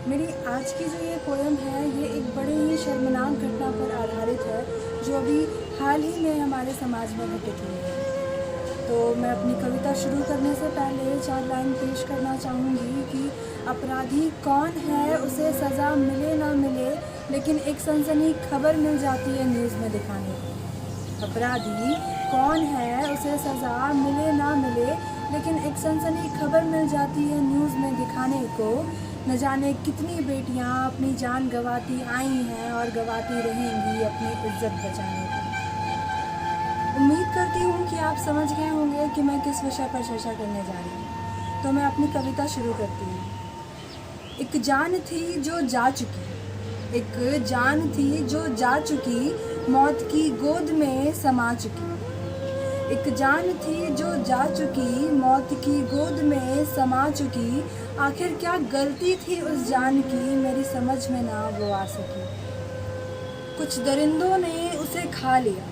मेरी आज की जो ये पोएम है ये एक बड़े ही शर्मनाक घटना पर आधारित है जो अभी हाल ही में हमारे समाज में घटित हुई है। तो मैं अपनी कविता शुरू करने से पहले 4 लाइन पेश करना चाहूँगी कि अपराधी कौन है, उसे सज़ा मिले ना मिले, लेकिन एक सनसनी खबर मिल जाती है न्यूज़ में दिखाने को। अपराधी कौन है, उसे सज़ा मिले ना मिले, लेकिन एक सनसनी खबर मिल जाती है न्यूज़ में दिखाने को। न जाने कितनी बेटियां अपनी जान गंवाती आई हैं और गंवाती रहेंगी अपनी इज्जत बचाने को। उम्मीद करती हूँ कि आप समझ गए होंगे कि मैं किस विषय पर चर्चा करने जा रही हूँ। तो मैं अपनी कविता शुरू करती हूँ। एक जान थी जो जा चुकी, एक जान थी जो जा चुकी, मौत की गोद में समा चुकी। एक जान थी जो जा चुकी, मौत की गोद में समा चुकी। आखिर क्या गलती थी उस जान की, मेरी समझ में ना वो आ सकी। कुछ दरिंदों ने उसे खा लिया,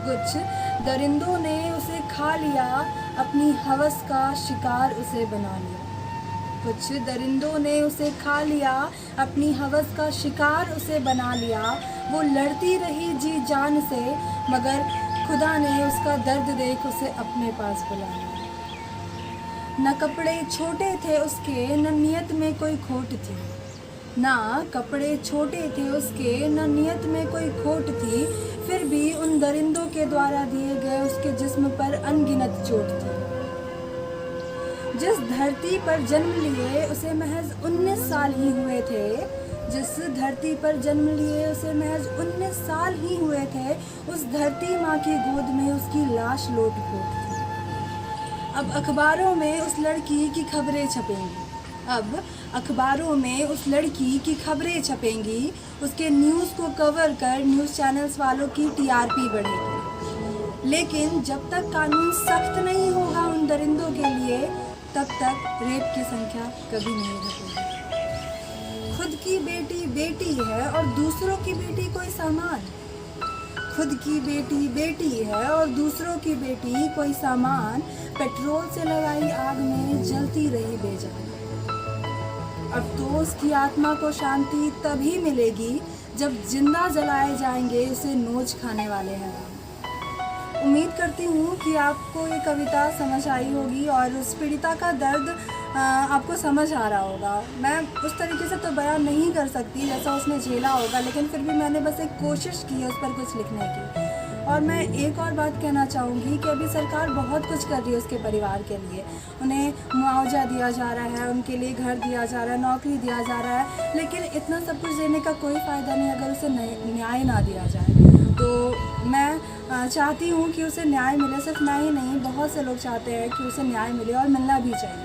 कुछ दरिंदों ने उसे खा लिया, अपनी हवस का शिकार उसे बना लिया। कुछ दरिंदों ने उसे खा लिया, अपनी हवस का शिकार उसे बना लिया। वो लड़ती रही जी जान से, मगर खुदा ने उसका दर्द देख उसे अपने पास बुला लिया। न कपड़े छोटे थे उसके, न नियत में कोई खोट थी। ना कपड़े छोटे थे उसके, न नियत में कोई खोट थी। फिर भी उन दरिंदों के द्वारा दिए गए उसके जिस्म पर अनगिनत चोट थी। जिस धरती पर जन्म लिए उसे महज 19 साल ही हुए थे, जिस धरती पर जन्म लिए उसे महज 19 साल ही हुए थे, उस धरती माँ की गोद में उसकी लाश लोट-पोट थी। अब अखबारों में उस लड़की की खबरें छपेंगी, अब अखबारों में उस लड़की की खबरें छपेंगी। उसके न्यूज़ को कवर कर न्यूज़ चैनल्स वालों की टीआरपी बढ़ेगी। लेकिन जब तक कानून सख्त नहीं होगा उन दरिंदों के लिए, तब तक रेप की संख्या कभी नहीं घटेगी। खुद की बेटी बेटी है और दूसरों की बेटी कोई सामान। खुद की बेटी बेटी है और दूसरों की बेटी कोई सामान। पेट्रोल से लगाई आग में जलती रही बेजान। अब तो उसकी आत्मा को शांति तभी मिलेगी जब जिंदा जलाए जाएंगे उसे नोच खाने वाले हैं। उम्मीद करती हूँ कि आपको ये कविता समझ आई होगी और उस पीड़िता का दर्द आपको समझ आ रहा होगा। मैं उस तरीके से तो बयान नहीं कर सकती जैसा उसने झेला होगा, लेकिन फिर भी मैंने बस एक कोशिश की है उस पर कुछ लिखने की। और मैं एक और बात कहना चाहूँगी कि अभी सरकार बहुत कुछ कर रही है उसके परिवार के लिए। उन्हें मुआवजा दिया जा रहा है, उनके लिए घर दिया जा रहा है, नौकरी दिया जा रहा है, लेकिन इतना सब कुछ देने का कोई फ़ायदा नहीं अगर उसे न्याय ना दिया जाए। तो मैं चाहती हूँ कि उसे न्याय मिले। सिर्फ मैं ही नहीं, बहुत से लोग चाहते हैं कि उसे न्याय मिले और मिलना भी चाहिए।